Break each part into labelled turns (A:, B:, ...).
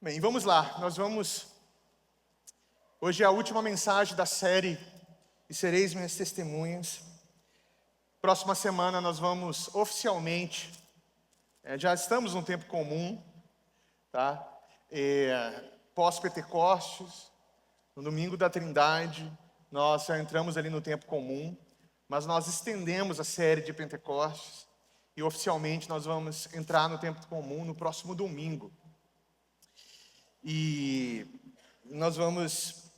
A: Bem, vamos lá, hoje é a última mensagem da série E Sereis Minhas Testemunhas. Próxima semana nós vamos oficialmente, já estamos num tempo comum, tá? Pós-Pentecostes, no domingo da Trindade, nós já entramos ali no tempo comum, mas nós estendemos a série de Pentecostes e oficialmente nós vamos entrar no tempo comum no próximo domingo. E nós vamos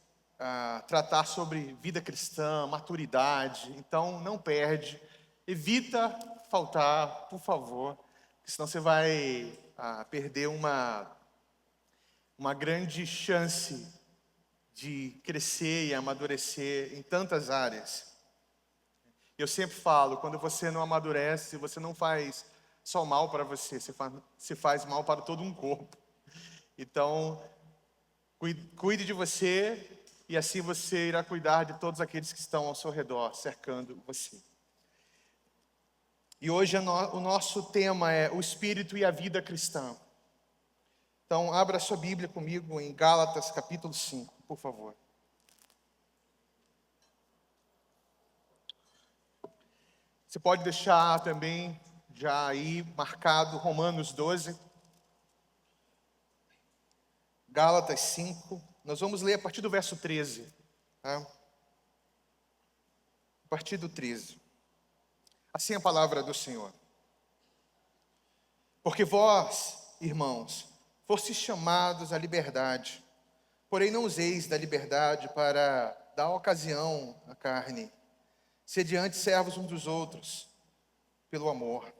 A: tratar sobre vida cristã, maturidade. Então não perde, evita faltar, por favor, porque senão você vai perder uma grande chance de crescer e amadurecer em tantas áreas. Eu sempre falo, quando você não amadurece, você não faz só mal para você, você faz mal para todo um corpo. Então, cuide de você e assim você irá cuidar de todos aqueles que estão ao seu redor, cercando você. E hoje o nosso tema é o Espírito e a vida cristã. Então, abra sua Bíblia comigo em Gálatas capítulo 5, por favor. Você pode deixar também já aí marcado Romanos 12. Gálatas 5, nós vamos ler a partir do verso 13. Tá? A partir do 13. Assim é a palavra do Senhor. Porque vós, irmãos, fostes chamados à liberdade, porém não useis da liberdade para dar ocasião à carne. Sede antes servos uns dos outros, pelo amor.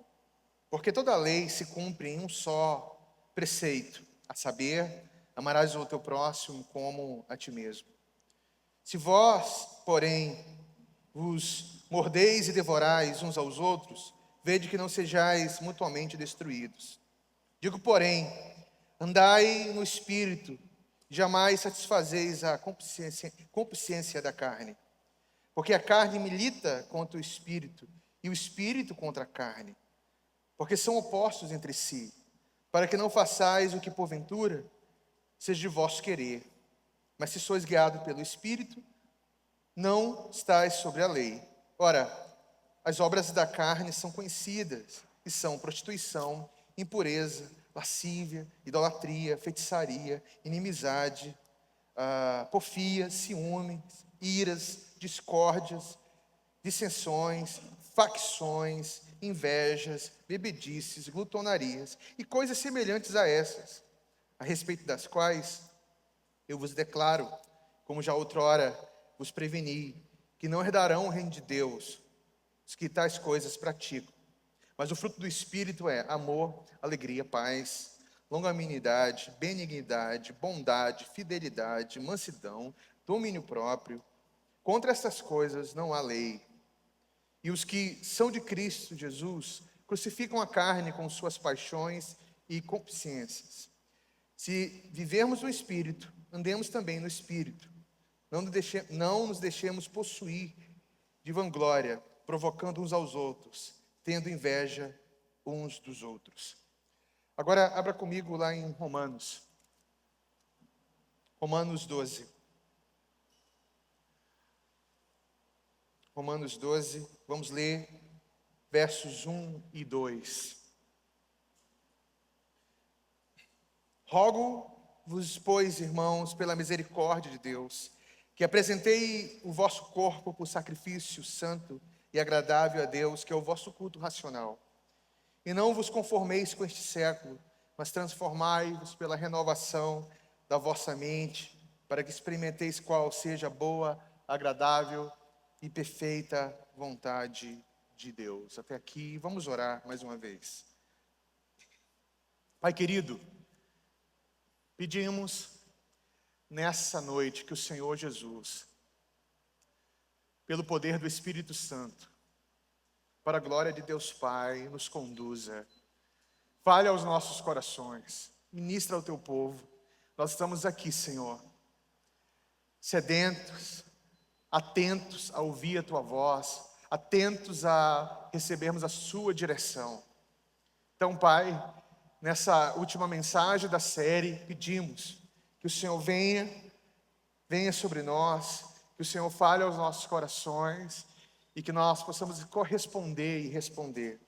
A: Porque toda a lei se cumpre em um só preceito, a saber, amarás o teu próximo como a ti mesmo. Se vós, porém, vos mordeis e devorais uns aos outros, vede que não sejais mutuamente destruídos. Digo, porém, andai no Espírito, jamais satisfazeis a concupiscência da carne. Porque a carne milita contra o Espírito, e o Espírito contra a carne. Porque são opostos entre si, para que não façais o que porventura seja de vosso querer. Mas se sois guiados pelo Espírito, não estáis sobre a lei. Ora, as obras da carne são conhecidas, e são prostituição, impureza, lascívia, idolatria, feitiçaria, inimizade, porfia, ciúmes, iras, discórdias, dissensões, facções, invejas, bebedices, glutonarias e coisas semelhantes a essas, a respeito das quais eu vos declaro, como já outrora vos preveni, que não herdarão o reino de Deus os que tais coisas praticam. Mas o fruto do Espírito é amor, alegria, paz, longanimidade, benignidade, bondade, fidelidade, mansidão, domínio próprio. Contra estas coisas não há lei. E os que são de Cristo Jesus crucificam a carne com suas paixões e concupiscências. Se vivermos no Espírito, andemos também no Espírito. Não nos deixemos possuir de vanglória, provocando uns aos outros, tendo inveja uns dos outros. Agora, abra comigo lá em Romanos 12. Romanos 12, vamos ler versos 1 e 2. Rogo-vos, pois, irmãos, pela misericórdia de Deus, que apresentei o vosso corpo por sacrifício santo e agradável a Deus, que é o vosso culto racional. E não vos conformeis com este século, mas transformai-vos pela renovação da vossa mente, para que experimenteis qual seja a boa, agradável e perfeita vontade de Deus. Até aqui, vamos orar mais uma vez. Pai querido, pedimos nessa noite que o Senhor Jesus, pelo poder do Espírito Santo, para a glória de Deus Pai, nos conduza. Fale aos nossos corações, ministra ao teu povo. Nós estamos aqui, Senhor, sedentos, atentos a ouvir a tua voz, atentos a recebermos a sua direção. Então, Pai, nessa última mensagem da série, pedimos que o Senhor venha sobre nós, que o Senhor fale aos nossos corações e que nós possamos corresponder e responder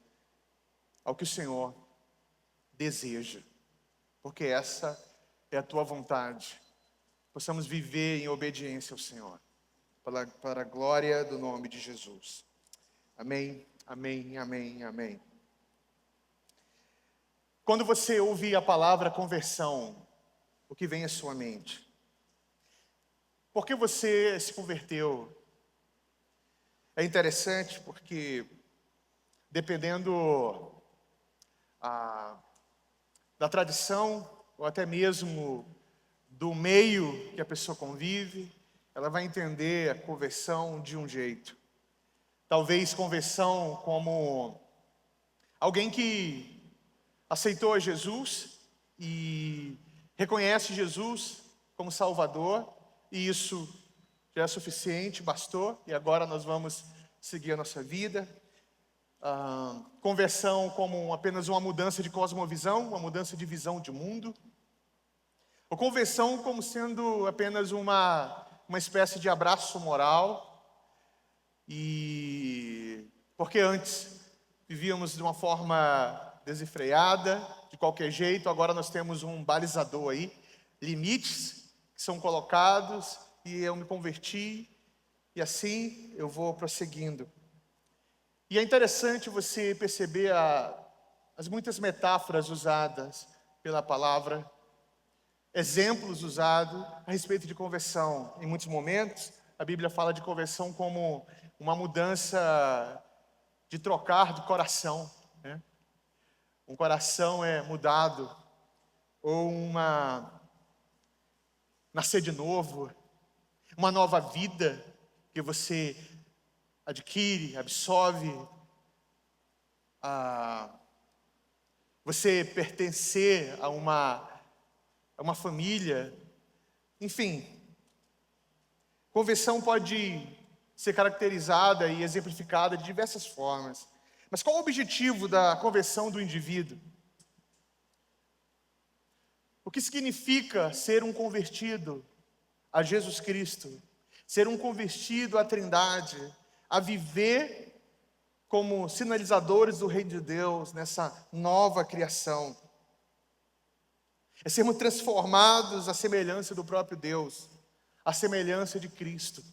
A: ao que o Senhor deseja, porque essa é a tua vontade. Possamos viver em obediência ao Senhor, para a glória do nome de Jesus. Amém, amém, amém, amém. Quando você ouvir a palavra conversão, o que vem à sua mente? Por que você se converteu? É interessante porque, dependendo da tradição, ou até mesmo do meio que a pessoa convive, ela vai entender a conversão de um jeito. Talvez conversão como alguém que aceitou a Jesus e reconhece Jesus como Salvador, e isso já é suficiente, bastou, e agora nós vamos seguir a nossa vida. Conversão como apenas uma mudança de cosmovisão, uma mudança de visão de mundo. Ou conversão como sendo apenas uma espécie de abraço moral. E porque antes vivíamos de uma forma desenfreada, de qualquer jeito, agora nós temos um balizador aí, limites que são colocados, e eu me converti, e assim eu vou prosseguindo. E é interessante você perceber as muitas metáforas usadas pela palavra, exemplos usados a respeito de conversão. Em muitos momentos, a Bíblia fala de conversão como uma mudança de trocar de coração, né? Um coração é mudado, ou nascer de novo, uma nova vida que você adquire, absorve, você pertencer a uma família, enfim. Conversão pode ser caracterizada e exemplificada de diversas formas. Mas qual o objetivo da conversão do indivíduo? O que significa ser um convertido a Jesus Cristo? Ser um convertido à Trindade, a viver como sinalizadores do Reino de Deus nessa nova criação. É sermos transformados à semelhança do próprio Deus, à semelhança de Cristo.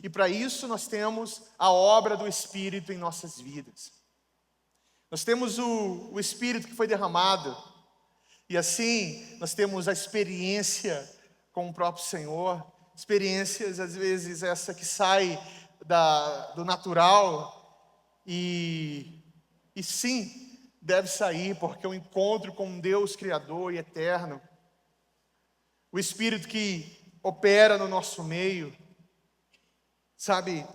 A: E para isso nós temos a obra do Espírito em nossas vidas. Nós temos o Espírito que foi derramado, e assim nós temos a experiência com o próprio Senhor, experiências às vezes essa que sai do natural, e sim, deve sair, porque o encontro com um Deus Criador e Eterno, o Espírito que opera no nosso meio, sabe,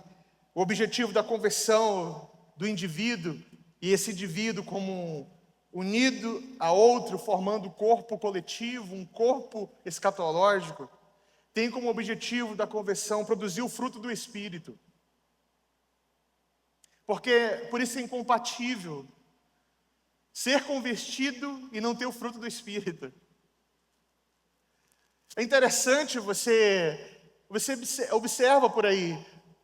A: o objetivo da conversão do indivíduo, e esse indivíduo como unido a outro, formando um corpo coletivo, um corpo escatológico, tem como objetivo da conversão produzir o fruto do Espírito. Porque por isso é incompatível ser convertido e não ter o fruto do Espírito. É interessante, você observa por aí,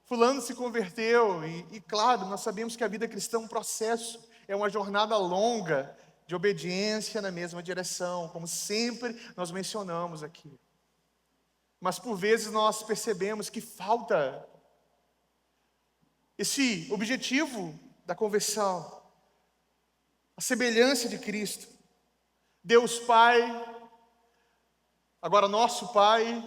A: fulano se converteu, e claro, nós sabemos que a vida cristã é um processo, é uma jornada longa de obediência na mesma direção, como sempre nós mencionamos aqui. Mas por vezes nós percebemos que falta esse objetivo da conversão, a semelhança de Cristo. Deus Pai, agora nosso Pai,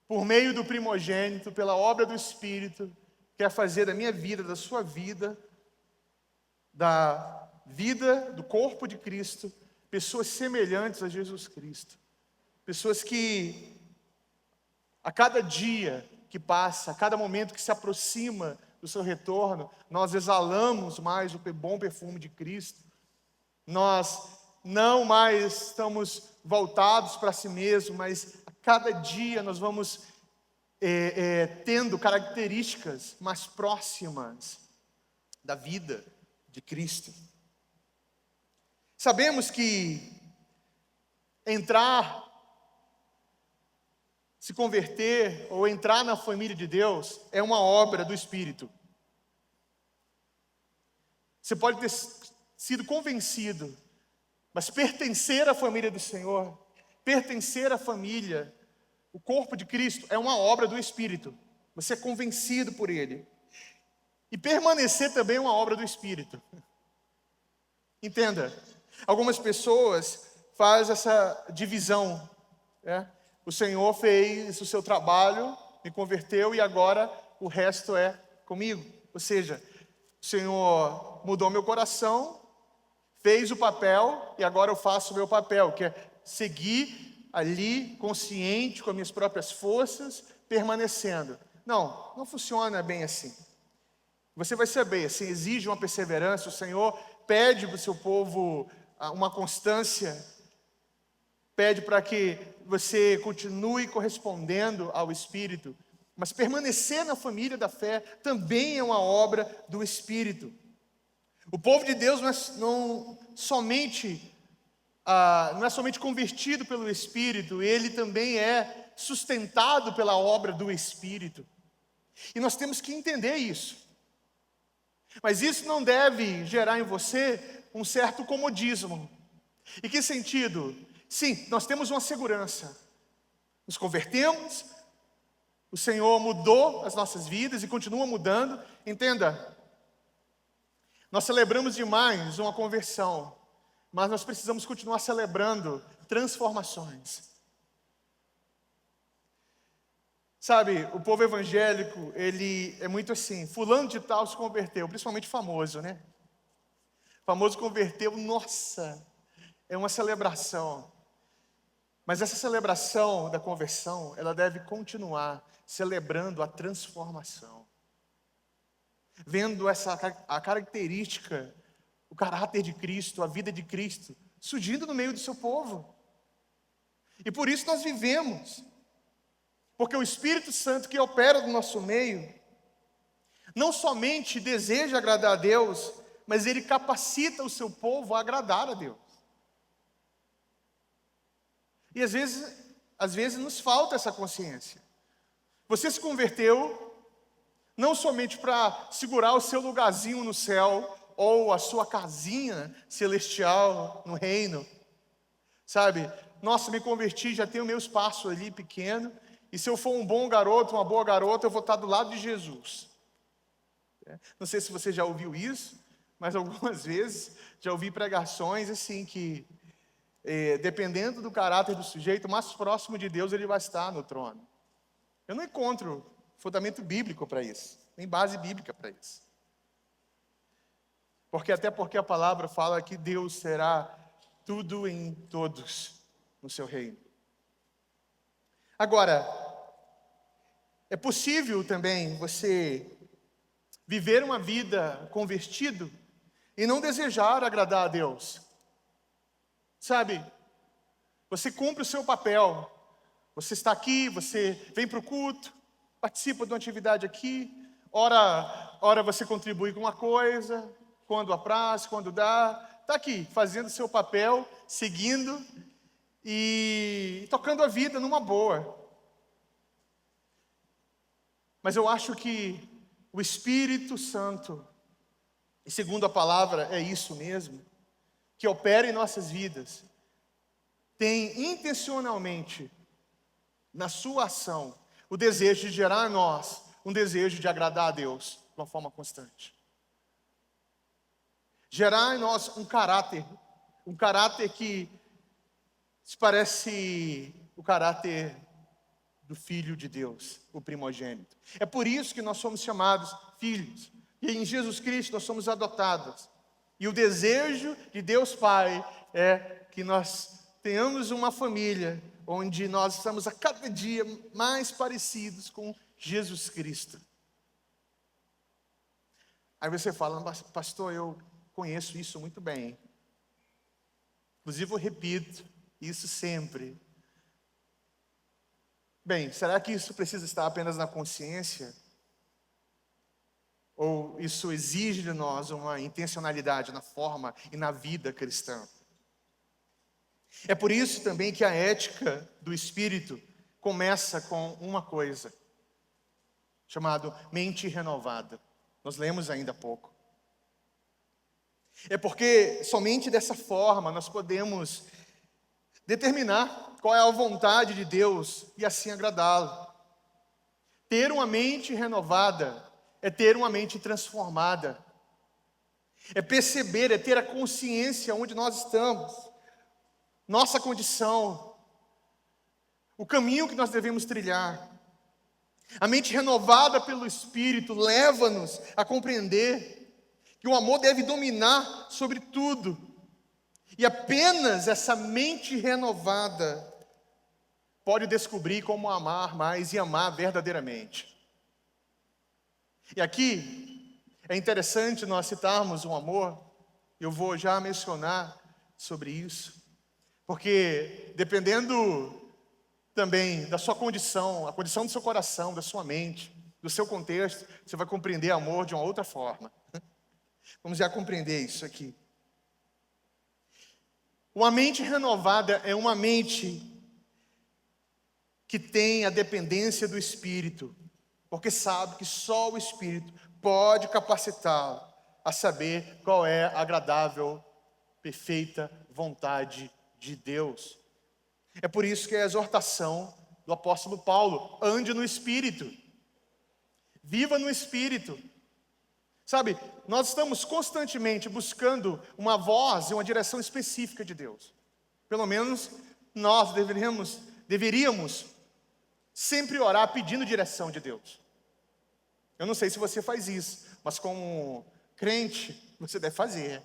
A: por meio do primogênito, pela obra do Espírito, quer fazer da minha vida, da sua vida, da vida do corpo de Cristo, pessoas semelhantes a Jesus Cristo. Pessoas que, a cada dia que passa, a cada momento que se aproxima do seu retorno, nós exalamos mais o bom perfume de Cristo. Nós não mais estamos voltados para si mesmos, mas a cada dia nós vamos tendo características mais próximas da vida de Cristo. Sabemos que entrar, se converter ou entrar na família de Deus é uma obra do Espírito. Você pode ter sido convencido, mas pertencer à família do Senhor, pertencer à família, o corpo de Cristo, é uma obra do Espírito. Você é convencido por Ele. E permanecer também é uma obra do Espírito. Entenda, algumas pessoas fazem essa divisão, né? O Senhor fez o seu trabalho, me converteu e agora o resto é comigo. Ou seja, o Senhor mudou meu coração, fez o papel e agora eu faço o meu papel, que é seguir ali, consciente, com as minhas próprias forças, permanecendo. Não funciona bem assim. Você vai saber, assim, exige uma perseverança, o Senhor pede para o seu povo uma constância, pede para que você continue correspondendo ao Espírito, mas permanecer na família da fé também é uma obra do Espírito. O povo de Deus não é somente convertido pelo Espírito, ele também é sustentado pela obra do Espírito. E nós temos que entender isso. Mas isso não deve gerar em você um certo comodismo. Em que sentido? Sim, nós temos uma segurança. Nos convertemos, o Senhor mudou as nossas vidas e continua mudando. Entenda, nós celebramos demais uma conversão, mas nós precisamos continuar celebrando transformações. Sabe, o povo evangélico, ele é muito assim, fulano de tal se converteu, principalmente famoso, né? Famoso converteu, nossa, é uma celebração. Mas essa celebração da conversão, ela deve continuar celebrando a transformação. Vendo a característica, o caráter de Cristo, a vida de Cristo, surgindo no meio do seu povo. E por isso nós vivemos. Porque o Espírito Santo que opera no nosso meio, não somente deseja agradar a Deus, mas ele capacita o seu povo a agradar a Deus. E às vezes nos falta essa consciência. Você se converteu não somente para segurar o seu lugarzinho no céu, ou a sua casinha celestial no reino. Sabe, nossa, me converti, já tenho meu espaço ali pequeno, e se eu for um bom garoto, uma boa garota, eu vou estar do lado de Jesus. Não sei se você já ouviu isso, mas algumas vezes já ouvi pregações assim que, dependendo do caráter do sujeito, mais próximo de Deus ele vai estar no trono. Eu não encontro fundamento bíblico para isso, nem base bíblica para isso. Até porque a palavra fala que Deus será tudo em todos no seu reino. Agora, é possível também você viver uma vida convertido e não desejar agradar a Deus. Sabe, você cumpre o seu papel, você está aqui, você vem para o culto, participa de uma atividade aqui, ora você contribui com uma coisa, quando apraz, quando dá, está aqui, fazendo o seu papel, seguindo e tocando a vida numa boa. Mas eu acho que o Espírito Santo, e segundo a palavra é isso mesmo, que opera em nossas vidas, tem intencionalmente, na sua ação, o desejo de gerar em nós um desejo de agradar a Deus de uma forma constante. Gerar em nós um caráter que se parece o caráter do Filho de Deus, o primogênito. É por isso que nós somos chamados filhos. E em Jesus Cristo nós somos adotados. E o desejo de Deus Pai é que nós tenhamos uma família onde nós estamos a cada dia mais parecidos com Jesus Cristo. Aí você fala, pastor, eu conheço isso muito bem. Inclusive eu repito isso sempre. Bem, será que isso precisa estar apenas na consciência? Ou isso exige de nós uma intencionalidade na forma e na vida cristã? É por isso também que a ética do Espírito começa com uma coisa, chamado mente renovada. Nós lemos ainda há pouco. É porque somente dessa forma nós podemos determinar qual é a vontade de Deus e assim agradá-lo. Ter uma mente renovada é ter uma mente transformada. É perceber, é ter a consciência onde nós estamos, nossa condição, o caminho que nós devemos trilhar. A mente renovada pelo Espírito leva-nos a compreender que o amor deve dominar sobre tudo. E apenas essa mente renovada pode descobrir como amar mais e amar verdadeiramente. E aqui é interessante nós citarmos o amor. Eu vou já mencionar sobre isso, porque dependendo também da sua condição, a condição do seu coração, da sua mente, do seu contexto, você vai compreender amor de uma outra forma. Vamos já compreender isso aqui. Uma mente renovada é uma mente que tem a dependência do Espírito, porque sabe que só o Espírito pode capacitá-lo a saber qual é a agradável, perfeita vontade de Deus. É por isso que é a exortação do apóstolo Paulo: ande no Espírito, viva no Espírito. Sabe, nós estamos constantemente buscando uma voz e uma direção específica de Deus. Pelo menos nós deveríamos sempre orar pedindo direção de Deus. Eu não sei se você faz isso, mas como crente, você deve fazer.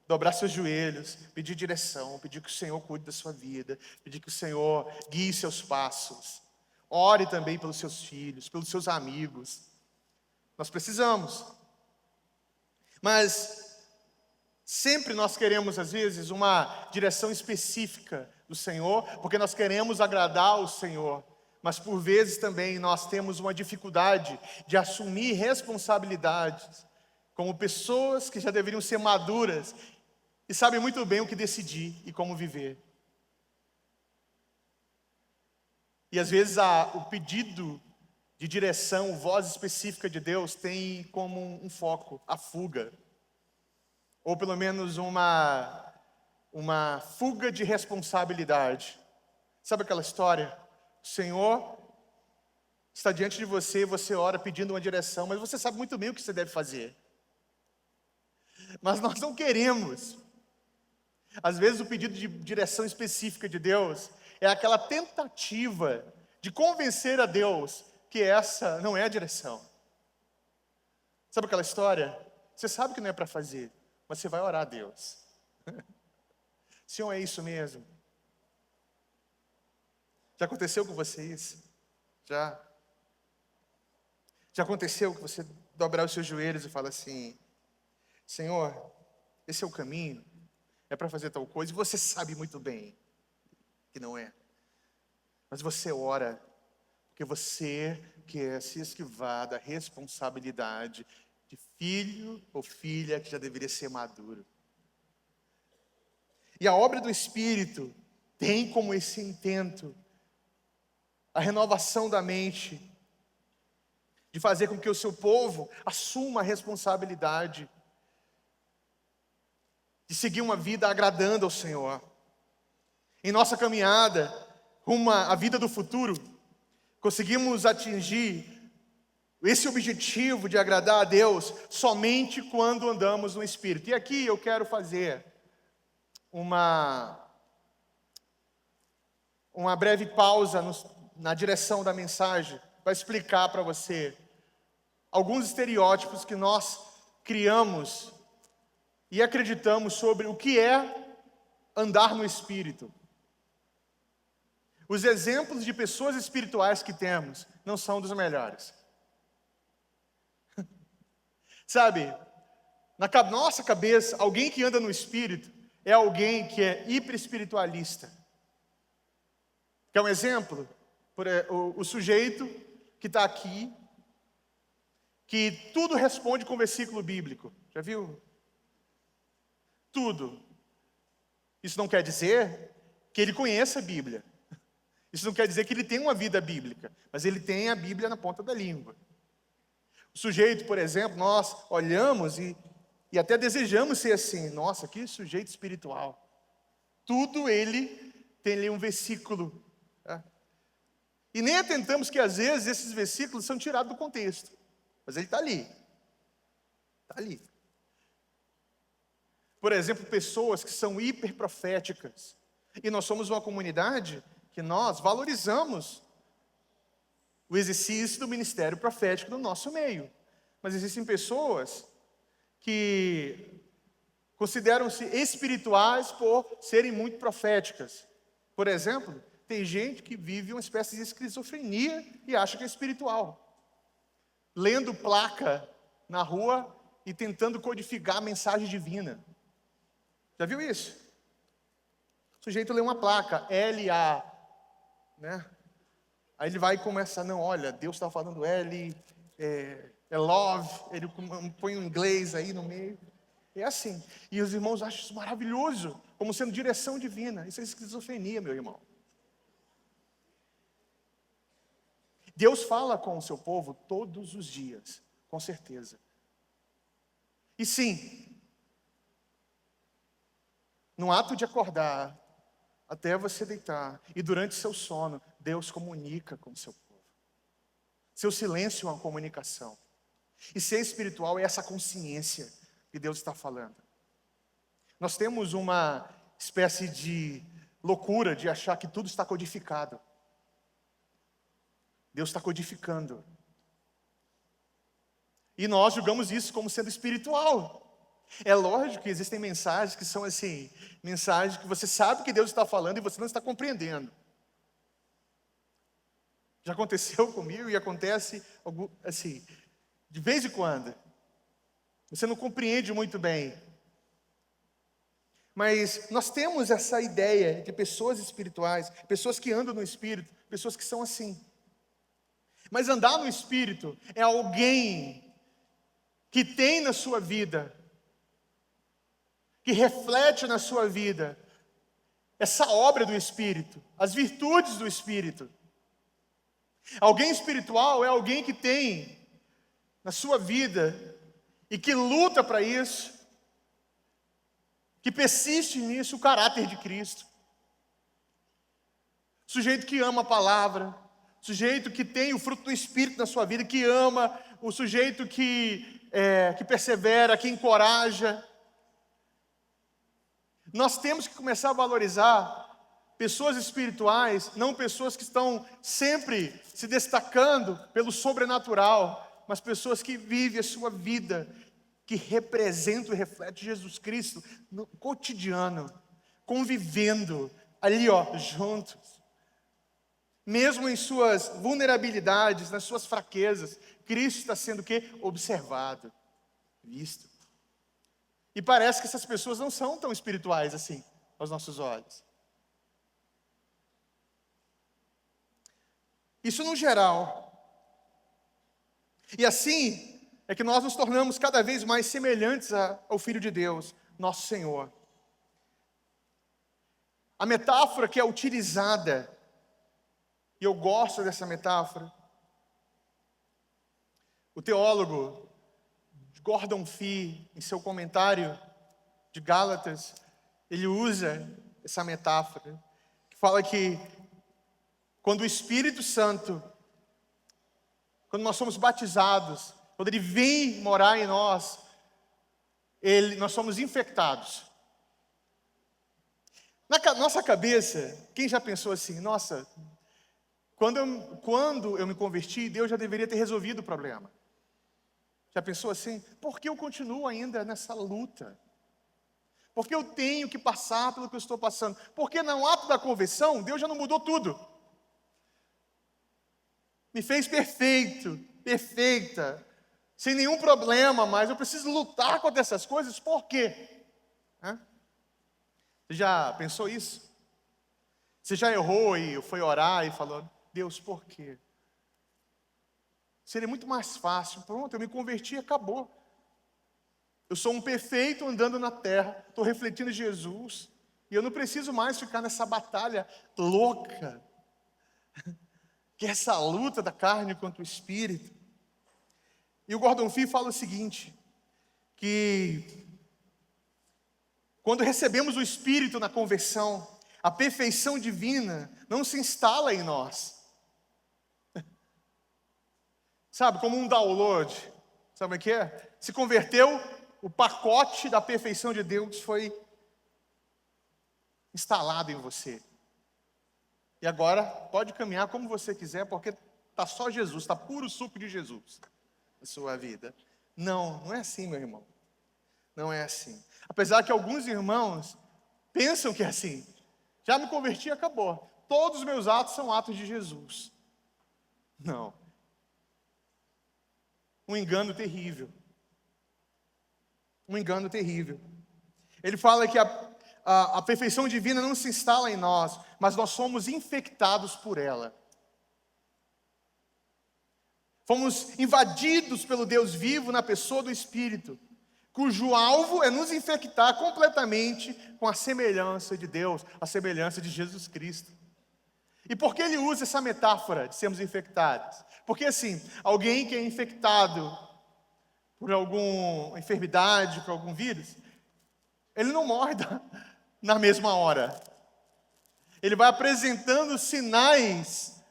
A: Dobrar seus joelhos, pedir direção, pedir que o Senhor cuide da sua vida, pedir que o Senhor guie seus passos. Ore também pelos seus filhos, pelos seus amigos. Nós precisamos. Mas sempre nós queremos, às vezes, uma direção específica do Senhor, porque nós queremos agradar o Senhor. Mas por vezes também nós temos uma dificuldade de assumir responsabilidades, como pessoas que já deveriam ser maduras e sabem muito bem o que decidir e como viver. E às vezes o pedido de direção, voz específica de Deus tem como um foco a fuga. Ou pelo menos uma fuga de responsabilidade. Sabe aquela história? O Senhor está diante de você, você ora pedindo uma direção, mas você sabe muito bem o que você deve fazer. Mas nós não queremos. Às vezes o pedido de direção específica de Deus é aquela tentativa de convencer a Deus que essa não é a direção. Sabe aquela história? Você sabe que não é para fazer, mas você vai orar a Deus. Senhor, é isso mesmo? Já aconteceu com você isso? Já aconteceu que você dobrar os seus joelhos e fala assim: Senhor, esse é o caminho, é para fazer tal coisa, e você sabe muito bem que não é. Mas você ora, porque você quer se esquivar da responsabilidade de filho ou filha que já deveria ser maduro. E a obra do Espírito tem como esse intento a renovação da mente, de fazer com que o seu povo assuma a responsabilidade de seguir uma vida agradando ao Senhor. Em nossa caminhada rumo à vida do futuro, conseguimos atingir esse objetivo de agradar a Deus somente quando andamos no Espírito. E aqui eu quero fazer uma breve pausa na direção da mensagem para explicar para você alguns estereótipos que nós criamos e acreditamos sobre o que é andar no Espírito. Os exemplos de pessoas espirituais que temos não são dos melhores. Sabe, na nossa cabeça, alguém que anda no Espírito é alguém que é hiperespiritualista. Quer um exemplo? O sujeito que está aqui, que tudo responde com versículo bíblico. Já viu? Tudo. Isso não quer dizer que ele conheça a Bíblia. Isso não quer dizer que ele tem uma vida bíblica, mas ele tem a Bíblia na ponta da língua. O sujeito, por exemplo, nós olhamos e até desejamos ser assim. Nossa, que sujeito espiritual. Tudo ele tem ali um versículo. Tá? E nem atentamos que às vezes esses versículos são tirados do contexto. Mas ele está ali. Está ali. Por exemplo, pessoas que são hiperproféticas. E nós somos uma comunidade que nós valorizamos o exercício do ministério profético no nosso meio. Mas existem pessoas que consideram-se espirituais por serem muito proféticas. Por exemplo, tem gente que vive uma espécie de esquizofrenia e acha que é espiritual. Lendo placa na rua e tentando codificar a mensagem divina. Já viu isso? O sujeito lê uma placa, L-A, né? Aí ele vai e começa, não, olha, Deus está falando L, é love, ele põe um inglês aí no meio. É assim. E os irmãos acham isso maravilhoso, como sendo direção divina. Isso é esquizofrenia, meu irmão. Deus fala com o seu povo todos os dias, com certeza. E sim, no ato de acordar, até você deitar, e durante seu sono, Deus comunica com o seu povo. Seu silêncio é uma comunicação. E ser espiritual é essa consciência que Deus está falando. Nós temos uma espécie de loucura de achar que tudo está codificado. Deus está codificando. E nós julgamos isso como sendo espiritual. É lógico que existem mensagens que são assim, mensagens que você sabe que Deus está falando e você não está compreendendo. Já aconteceu comigo e acontece assim, de vez em quando. Você não compreende muito bem. Mas nós temos essa ideia de pessoas espirituais, pessoas que andam no Espírito, pessoas que são assim. Mas andar no Espírito é alguém que tem na sua vida, que reflete na sua vida, essa obra do Espírito, as virtudes do Espírito. Alguém espiritual é alguém que tem na sua vida e que luta para isso, que persiste nisso, o caráter de Cristo. Sujeito que ama a palavra, sujeito que tem o fruto do Espírito na sua vida, que ama, o sujeito que persevera, que encoraja. Nós temos que começar a valorizar pessoas espirituais, não pessoas que estão sempre se destacando pelo sobrenatural, mas pessoas que vivem a sua vida, que representam e refletem Jesus Cristo no cotidiano, convivendo ali, juntos. Mesmo em suas vulnerabilidades, nas suas fraquezas, Cristo está sendo o quê? Observado, visto. E parece que essas pessoas não são tão espirituais assim, aos nossos olhos. Isso no geral. E assim é que nós nos tornamos cada vez mais semelhantes ao Filho de Deus, nosso Senhor. A metáfora que é utilizada, e eu gosto dessa metáfora, o teólogo Gordon Fee, em seu comentário de Gálatas, ele usa essa metáfora, que fala que quando o Espírito Santo, quando nós somos batizados, quando ele vem morar em nós, nós somos infectados. Na nossa cabeça, quem já pensou assim, nossa, quando eu me converti, Deus já deveria ter resolvido o problema. Já pensou assim? Por que eu continuo ainda nessa luta? Por que eu tenho que passar pelo que eu estou passando? Porque no ato da conversão, Deus já não mudou tudo. Me fez perfeito, perfeita, sem nenhum problema, mas eu preciso lutar contra essas coisas, por quê? Você já pensou isso? Você já errou e foi orar e falou, Deus, por quê? Seria muito mais fácil, pronto, eu me converti e acabou. Eu sou um perfeito andando na terra, estou refletindo Jesus, E eu não preciso mais ficar nessa batalha louca, que é essa luta da carne contra o espírito. E o Gordon Fee fala o seguinte, que quando recebemos o Espírito na conversão, a perfeição divina não se instala em nós. Sabe, como um download. Sabe o que é? Se converteu, o pacote da perfeição de Deus foi instalado em você. E agora pode caminhar como você quiser, porque está só Jesus, está puro suco de Jesus na sua vida. Não, não é assim, meu irmão. Não é assim. Apesar que alguns irmãos pensam que é assim. Já me converti e acabou. Todos os meus atos são atos de Jesus. Não. Um engano terrível. Um engano terrível. Ele fala que a perfeição divina não se instala em nós, mas nós somos infectados por ela. Fomos invadidos pelo Deus vivo na pessoa do Espírito, cujo alvo é nos infectar completamente com a semelhança de Deus, a semelhança de Jesus Cristo. E por que ele usa essa metáfora de sermos infectados? Porque assim, alguém que é infectado por alguma enfermidade, por algum vírus, ele não morre na mesma hora. Ele vai apresentando sinais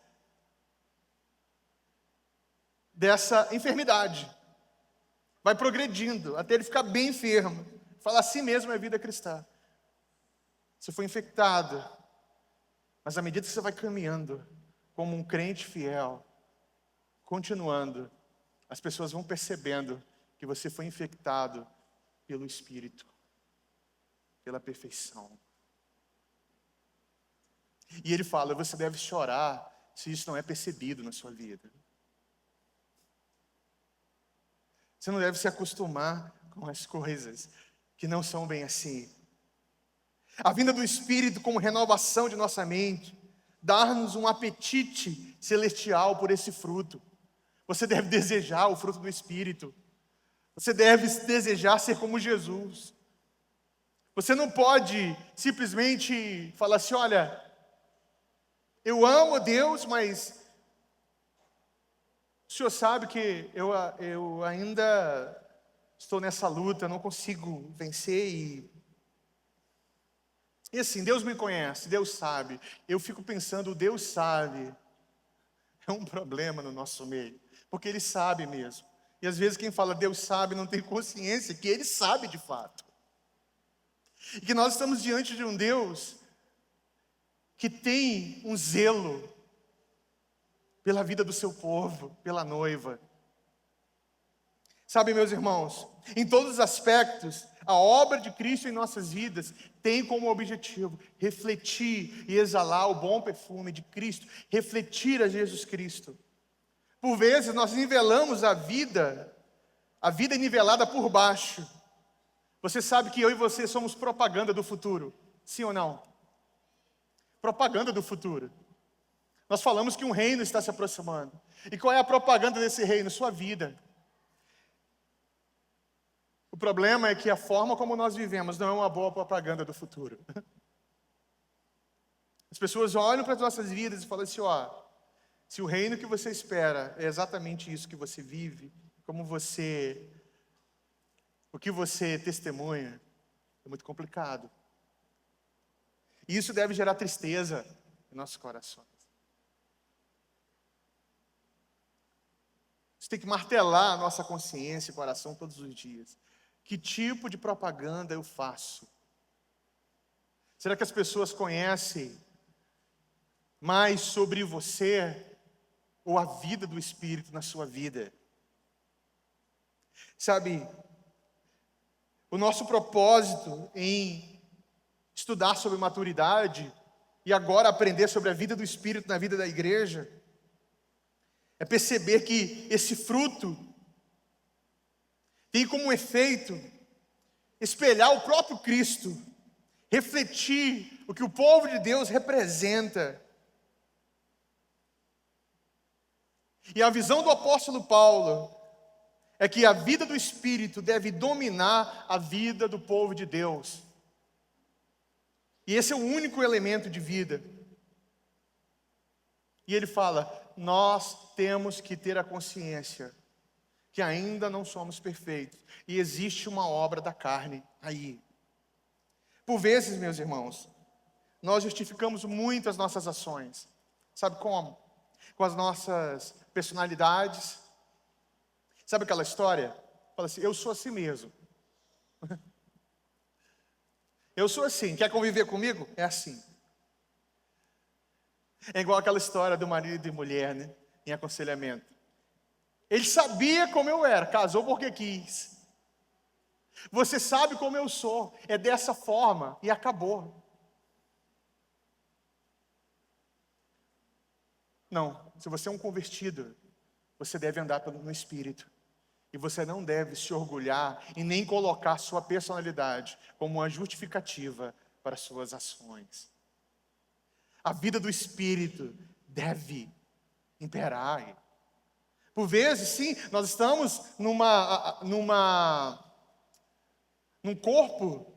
A: dessa enfermidade. Vai progredindo, até ele ficar bem enfermo. Fala assim mesmo é a vida cristã. Você foi infectado, mas à medida que você vai caminhando como um crente fiel, continuando, as pessoas vão percebendo que você foi infectado pelo Espírito, pela perfeição. E ele fala, você deve chorar se isso não é percebido na sua vida. Você não deve se acostumar com as coisas que não são bem assim. A vinda do Espírito como renovação de nossa mente, dar-nos um apetite celestial por esse fruto. Você deve desejar o fruto do Espírito. Você deve desejar ser como Jesus. Você não pode simplesmente falar assim, olha, eu amo a Deus, mas o Senhor sabe que eu ainda estou nessa luta, não consigo vencer e assim, Deus me conhece, Deus sabe. Eu fico pensando, Deus sabe, é um problema no nosso meio, porque Ele sabe mesmo. E às vezes quem fala Deus sabe não tem consciência que Ele sabe de fato. E que nós estamos diante de um Deus que tem um zelo pela vida do seu povo, pela noiva. Sabe, meus irmãos, em todos os aspectos, a obra de Cristo em nossas vidas tem como objetivo refletir e exalar o bom perfume de Cristo, refletir a Jesus Cristo. Por vezes nós nivelamos a vida é nivelada por baixo. Você sabe que eu e você somos propaganda do futuro, sim ou não? Propaganda do futuro. Nós falamos que um reino está se aproximando. E qual é a propaganda desse reino? Sua vida. O problema é que a forma como nós vivemos não é uma boa propaganda do futuro. As pessoas olham para as nossas vidas e falam assim, ó, se o reino que você espera é exatamente isso que você vive, o que você testemunha, é muito complicado. E isso deve gerar tristeza em nossos corações. Isso tem que martelar a nossa consciência e coração todos os dias. Que tipo de propaganda eu faço? Será que as pessoas conhecem mais sobre você ou a vida do Espírito na sua vida? Sabe, o nosso propósito em estudar sobre maturidade e agora aprender sobre a vida do Espírito na vida da igreja é perceber que esse fruto tem como efeito espelhar o próprio Cristo, refletir o que o povo de Deus representa. E a visão do apóstolo Paulo é que a vida do Espírito deve dominar a vida do povo de Deus. E esse é o único elemento de vida. E ele fala: nós temos que ter a consciência que ainda não somos perfeitos. E existe uma obra da carne aí. Por vezes, meus irmãos, nós justificamos muito as nossas ações. Sabe como? Com as nossas personalidades. Sabe aquela história? Fala assim: eu sou assim mesmo. Eu sou assim. Quer conviver comigo? É assim. É igual aquela história do marido e mulher, né? Em aconselhamento. Ele sabia como eu era, casou porque quis. Você sabe como eu sou, é dessa forma, e acabou. Não, se você é um convertido, você deve andar no Espírito. E você não deve se orgulhar e nem colocar sua personalidade como uma justificativa para suas ações. A vida do Espírito deve imperar. Por vezes, sim, nós estamos num corpo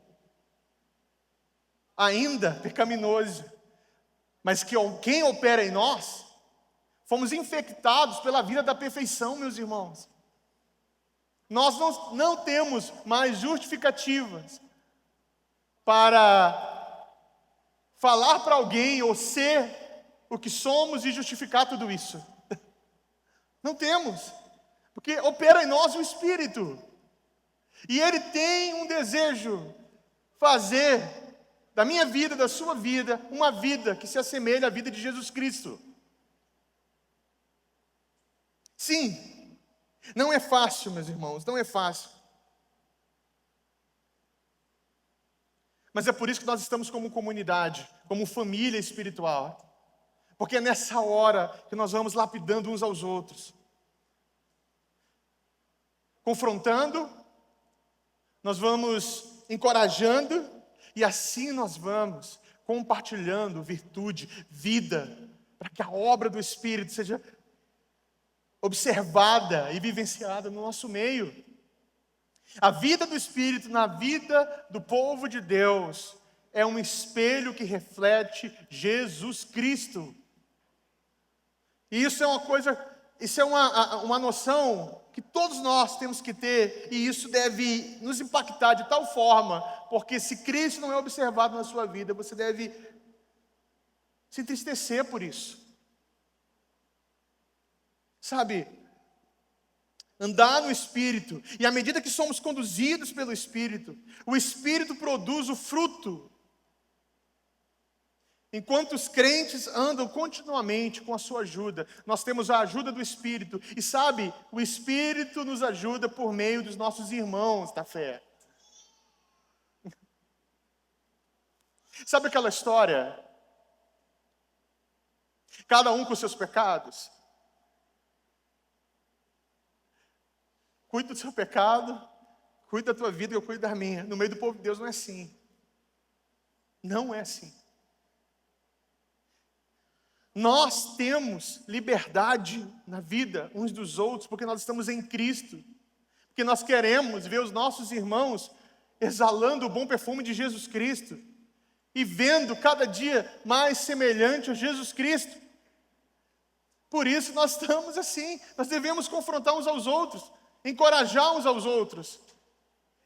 A: ainda pecaminoso, mas que quem opera em nós, fomos infectados pela vida da perfeição, meus irmãos. Nós não temos mais justificativas para falar para alguém ou ser o que somos e justificar tudo isso. Não temos, porque opera em nós o Espírito. E Ele tem um desejo, fazer da minha vida, da sua vida, uma vida que se assemelha à vida de Jesus Cristo. Sim, não é fácil, meus irmãos, não é fácil. Mas é por isso que nós estamos como comunidade, como família espiritual. Porque é nessa hora que nós vamos lapidando uns aos outros. Confrontando, nós vamos encorajando, e assim nós vamos compartilhando virtude, vida, para que a obra do Espírito seja observada e vivenciada no nosso meio. A vida do Espírito na vida do povo de Deus é um espelho que reflete Jesus Cristo. E isso é uma coisa, isso é uma noção que todos nós temos que ter, e isso deve nos impactar de tal forma, porque se Cristo não é observado na sua vida, você deve se entristecer por isso. Sabe, andar no Espírito, e à medida que somos conduzidos pelo Espírito, o Espírito produz o fruto. Enquanto os crentes andam continuamente com a sua ajuda, nós temos a ajuda do Espírito. E sabe, o Espírito nos ajuda por meio dos nossos irmãos da fé. Sabe aquela história? Cada um com seus pecados. Cuida do seu pecado, cuida da tua vida e eu cuido da minha. No meio do povo de Deus não é assim. Não é assim. Nós temos liberdade na vida uns dos outros, porque nós estamos em Cristo. Porque nós queremos ver os nossos irmãos exalando o bom perfume de Jesus Cristo. E vendo cada dia mais semelhante a Jesus Cristo. Por isso nós estamos assim. Nós devemos confrontar uns aos outros. Encorajar uns aos outros.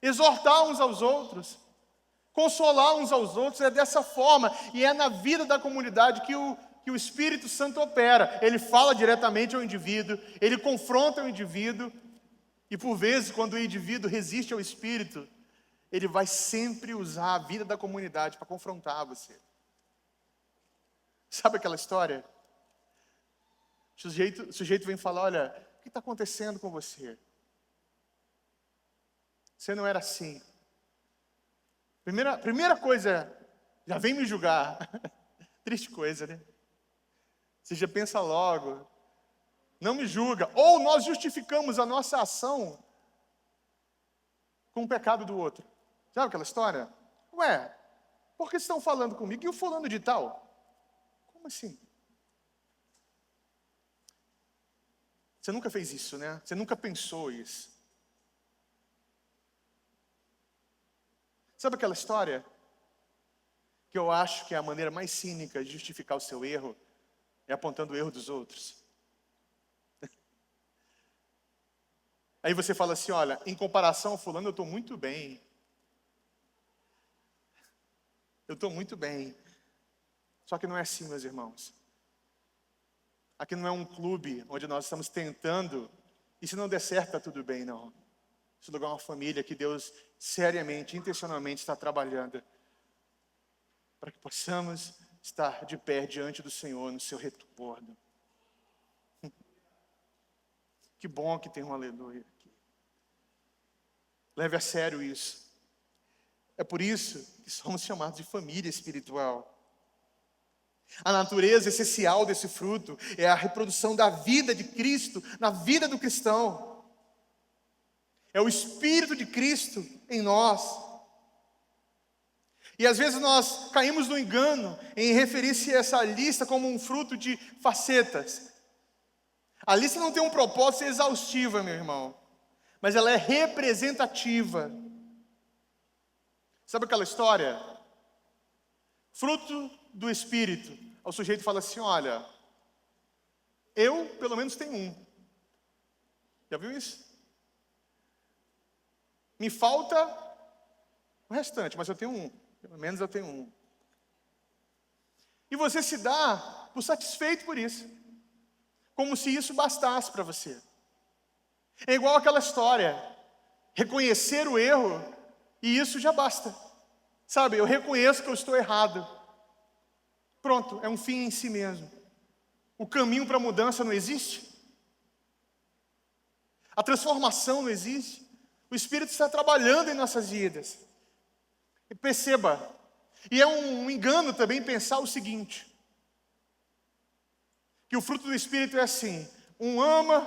A: Exortar uns aos outros. Consolar uns aos outros. É dessa forma. E é na vida da comunidade que o Espírito Santo opera. Ele fala diretamente ao indivíduo, ele confronta o indivíduo, e por vezes, quando o indivíduo resiste ao Espírito, ele vai sempre usar a vida da comunidade para confrontar você. Sabe aquela história? O sujeito vem falar: olha, o que está acontecendo com você? Você não era assim. Primeira coisa, já vem me julgar. Triste coisa, né? Você já pensa logo, não me julga. Ou nós justificamos a nossa ação com o pecado do outro. Sabe aquela história? Ué, por que estão falando comigo? E o fulano de tal? Como assim? Você nunca fez isso, né? Você nunca pensou isso. Sabe aquela história? que eu acho que é a maneira mais cínica de justificar o seu erro é apontando o erro dos outros. Aí você fala assim, olha, em comparação ao fulano eu estou muito bem. Eu estou muito bem. Só que não é assim, meus irmãos. Aqui não é um clube onde nós estamos tentando, e se não der certo, está tudo bem, não. Esse lugar é uma família que Deus seriamente, intencionalmente está trabalhando para que possamos estar de pé diante do Senhor no seu retorno. Que bom que tem um aleluia aqui. Leve a sério isso. É por isso que somos chamados de família espiritual. A natureza essencial desse fruto é a reprodução da vida de Cristo na vida do cristão. É o Espírito de Cristo em nós. E às vezes nós caímos no engano em referir-se a essa lista como um fruto de facetas. A lista não tem um propósito exaustivo, meu irmão, mas ela é representativa. Sabe aquela história? Fruto do Espírito. O sujeito fala assim, olha, eu pelo menos tenho um. Já viu isso? Me falta o restante, mas eu tenho um. Pelo menos eu tenho um. E você se dá por satisfeito por isso. Como se isso bastasse para você. É igual aquela história. Reconhecer o erro e isso já basta. Sabe, eu reconheço que eu estou errado. Pronto, é um fim em si mesmo. O caminho para a mudança não existe. A transformação não existe. O Espírito está trabalhando em nossas vidas. E perceba, e é um engano também pensar o seguinte, que o fruto do Espírito é assim, um ama,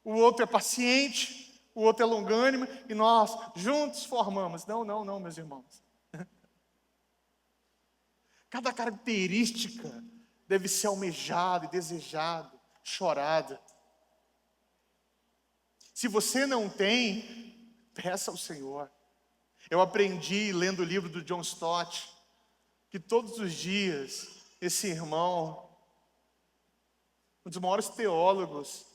A: o outro é paciente, o outro é longânimo, e nós juntos formamos. Não, meus irmãos. Cada característica deve ser almejada e desejada, chorada. Se você não tem, peça ao Senhor. Eu aprendi lendo o livro do John Stott, que todos os dias esse irmão, um dos maiores teólogos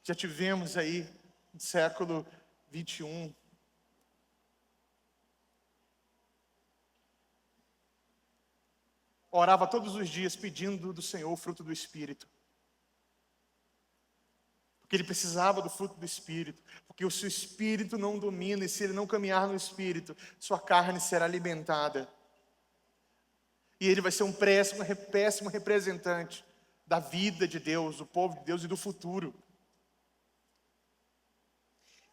A: que já tivemos aí no século 21, orava todos os dias pedindo do Senhor o fruto do Espírito. Porque ele precisava do fruto do Espírito. Porque o seu Espírito não domina, e se ele não caminhar no Espírito, sua carne será alimentada. E ele vai ser um péssimo representante da vida de Deus, do povo de Deus e do futuro.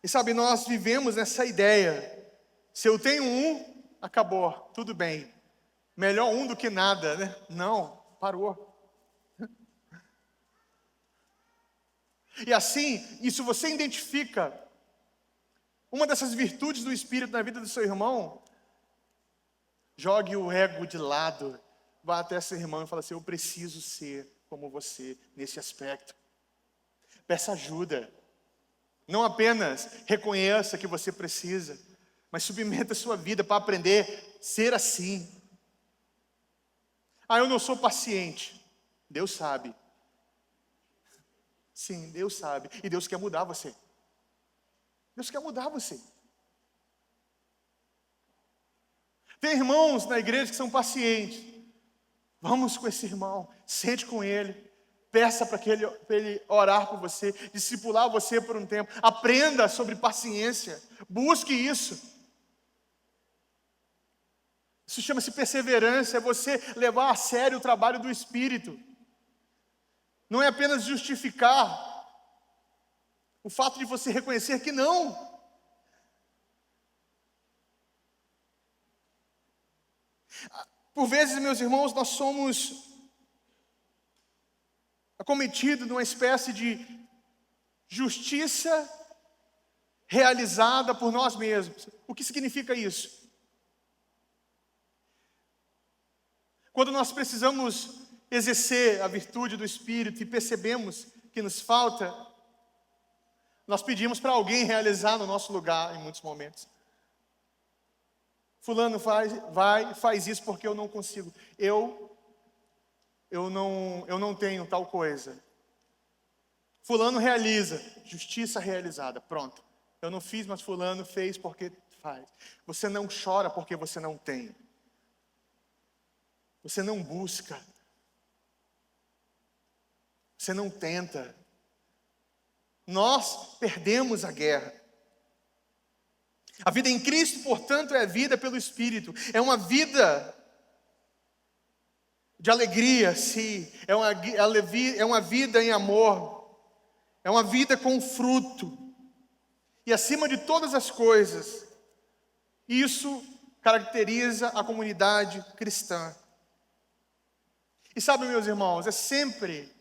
A: E sabe, nós vivemos nessa ideia. Se eu tenho um, acabou, tudo bem. Melhor um do que nada, né? Não, parou. E assim, isso você identifica uma dessas virtudes do Espírito na vida do seu irmão, jogue o ego de lado, vá até seu irmão e fala assim, eu preciso ser como você nesse aspecto. Peça ajuda. Não apenas reconheça que você precisa, mas submeta a sua vida para aprender a ser assim. Eu não sou paciente. Deus sabe. Sim, Deus sabe. E Deus quer mudar você. Deus quer mudar você. Tem irmãos na igreja que são pacientes. Vamos com esse irmão. Sente com ele. Peça para ele orar por você. Discipular você por um tempo. Aprenda sobre paciência. Busque isso. Isso chama-se perseverança. É você levar a sério o trabalho do Espírito. Não é apenas justificar o fato de você reconhecer que não. Por vezes, meus irmãos, nós somos acometidos numa espécie de justiça realizada por nós mesmos. O que significa isso? Quando nós precisamos exercer a virtude do Espírito e percebemos que nos falta, nós pedimos para alguém realizar no nosso lugar em muitos momentos.
B: Fulano faz isso porque eu não consigo. Eu não tenho tal coisa. Fulano realiza, justiça realizada, pronto. Eu não fiz, mas fulano fez porque faz. Você não chora porque você não tem. Você não busca. Você não tenta. Nós perdemos a guerra. A vida em Cristo, portanto, é a vida pelo Espírito. É uma vida de alegria, sim. É uma vida em amor. É uma vida com fruto. E acima de todas as coisas, isso caracteriza a comunidade cristã. E sabe, meus irmãos, é sempre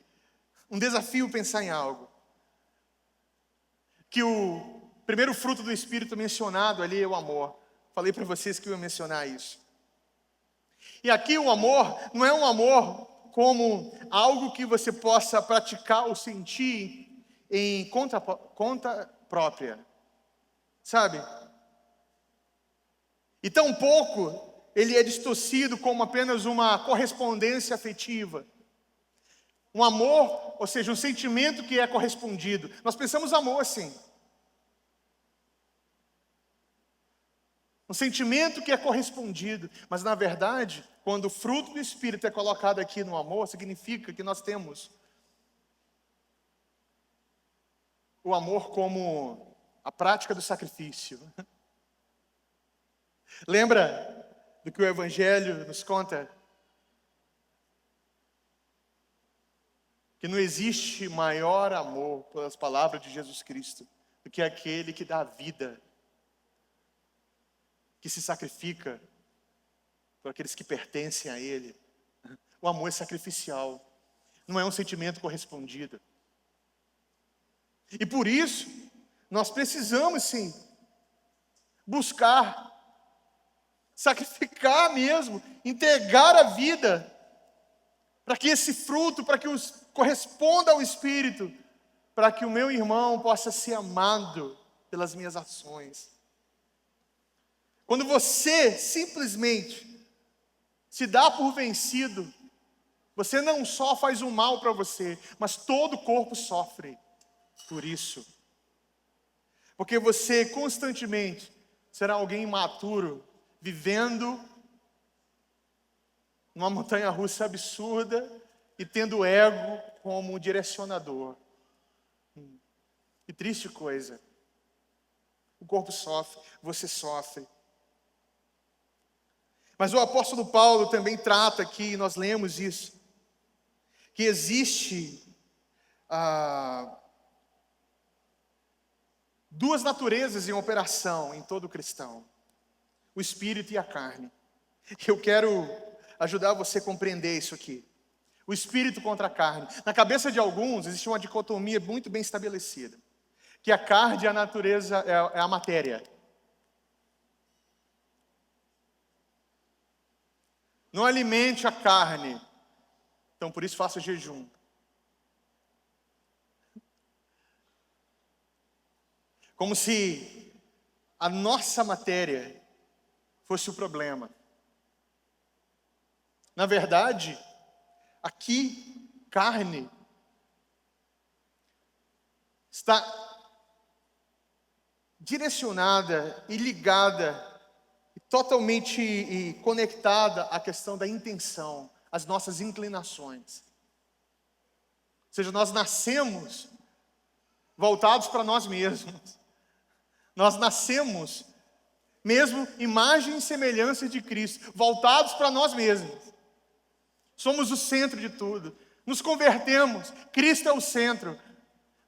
B: um desafio pensar em algo. Que o primeiro fruto do Espírito mencionado ali é o amor. Falei para vocês que eu ia mencionar isso. E aqui o amor não é um amor como algo que você possa praticar ou sentir em conta própria. Sabe? E tampouco ele é distorcido como apenas uma correspondência afetiva. Um amor, ou seja, um sentimento que é correspondido. Nós pensamos amor assim. Um sentimento que é correspondido. Mas na verdade, quando o fruto do Espírito é colocado aqui no amor, significa que nós temos o amor como a prática do sacrifício. Lembra do que o Evangelho nos conta? Que não existe maior amor, pelas palavras de Jesus Cristo, do que aquele que dá vida, que se sacrifica por aqueles que pertencem a Ele. O amor é sacrificial, não é um sentimento correspondido. E por isso, nós precisamos sim, buscar, sacrificar mesmo, entregar a vida, para que esse fruto, para que corresponda ao Espírito, para que o meu irmão possa ser amado pelas minhas ações. Quando você simplesmente se dá por vencido, você não só faz um mal para você, mas todo o corpo sofre por isso. Porque você constantemente será alguém imaturo, vivendo numa montanha-russa absurda e tendo o ego como direcionador. Que triste coisa. O corpo sofre, você sofre. Mas o apóstolo Paulo também trata aqui, nós lemos isso, que existe duas naturezas em operação em todo cristão: o espírito e a carne. Eu quero ajudar você a compreender isso aqui. O espírito contra a carne. Na cabeça de alguns existe uma dicotomia muito bem estabelecida, que a carne é a natureza, é a matéria. Não alimente a carne. Então por isso faça jejum. Como se a nossa matéria fosse o problema. Na verdade, aqui, carne está direcionada e ligada, totalmente conectada à questão da intenção, às nossas inclinações. Ou seja, nós nascemos voltados para nós mesmos. Nós nascemos, mesmo imagem e semelhança de Cristo, voltados para nós mesmos. Somos o centro de tudo. Nos convertemos, Cristo é o centro.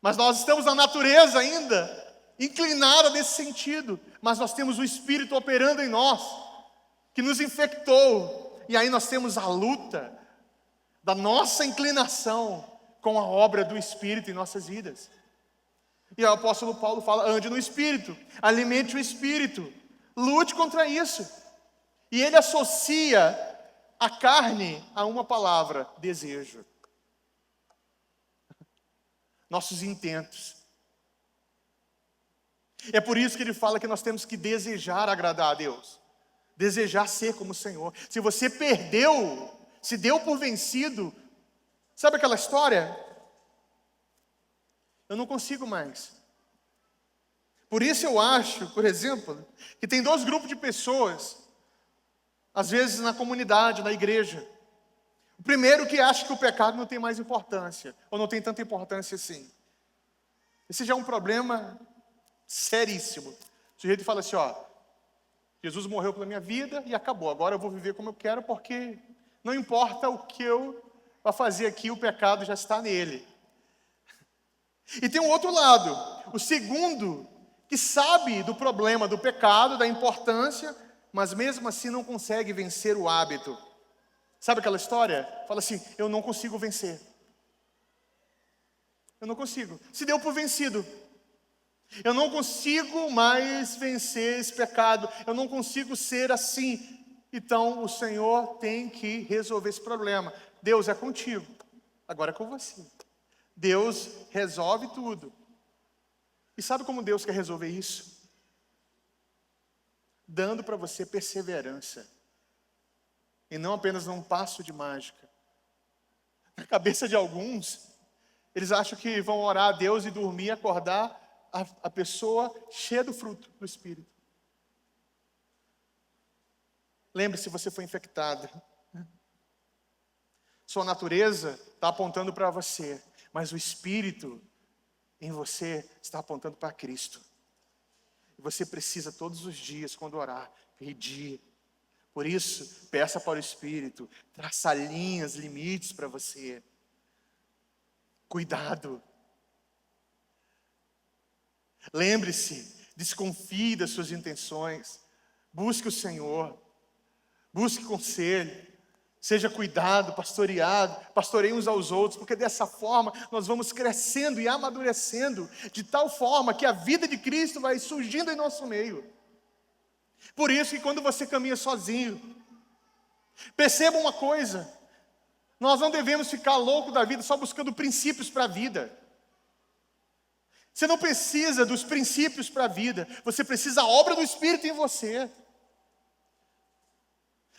B: Mas nós estamos na natureza ainda, inclinada nesse sentido. Mas nós temos o Espírito operando em nós, que nos infectou. E aí nós temos a luta da nossa inclinação com a obra do Espírito em nossas vidas. E o apóstolo Paulo fala: ande no Espírito, alimente o Espírito, lute contra isso. E ele associa a carne a uma palavra: desejo. Nossos intentos. É por isso que ele fala que nós temos que desejar agradar a Deus. desejar ser como o Senhor. Se você perdeu, se deu por vencido, sabe aquela história? Eu não consigo mais. Por isso eu acho, por exemplo, que tem dois grupos de pessoas, às vezes na comunidade, na igreja. O primeiro que acha que o pecado não tem mais importância, ou não tem tanta importância assim. Esse já é um problema seríssimo. O sujeito fala assim, ó, Jesus morreu pela minha vida e acabou. Agora eu vou viver como eu quero porque não importa o que eu vou fazer aqui, o pecado já está nele. E tem um outro lado, o segundo, que sabe do problema do pecado, da importância, mas mesmo assim não consegue vencer o hábito. Sabe aquela história? Fala assim, eu não consigo vencer. Eu não consigo. Se deu por vencido. Eu não consigo mais vencer esse pecado. Eu não consigo ser assim. Então o Senhor tem que resolver esse problema. Deus é contigo. Agora é com você. Deus resolve tudo. E sabe como Deus quer resolver isso? Dando para você perseverança. E não apenas num passo de mágica. Na cabeça de alguns, eles acham que vão orar a Deus e dormir e acordar a pessoa cheia do fruto do Espírito. Lembre-se, você foi infectada. Sua natureza está apontando para você, mas o Espírito em você está apontando para Cristo. E você precisa todos os dias, quando orar, pedir. Por isso, peça para o Espírito, traça linhas, limites para você. Cuidado. Lembre-se, desconfie das suas intenções. Busque o Senhor. Busque conselho. Seja cuidado, pastoreado. Pastoreie uns aos outros, porque dessa forma nós vamos crescendo e amadurecendo, de tal forma que a vida de Cristo vai surgindo em nosso meio. Por isso que quando você caminha sozinho, perceba uma coisa: nós não devemos ficar louco da vida só buscando princípios para a vida. Você não precisa dos princípios para a vida, você precisa da obra do Espírito em você.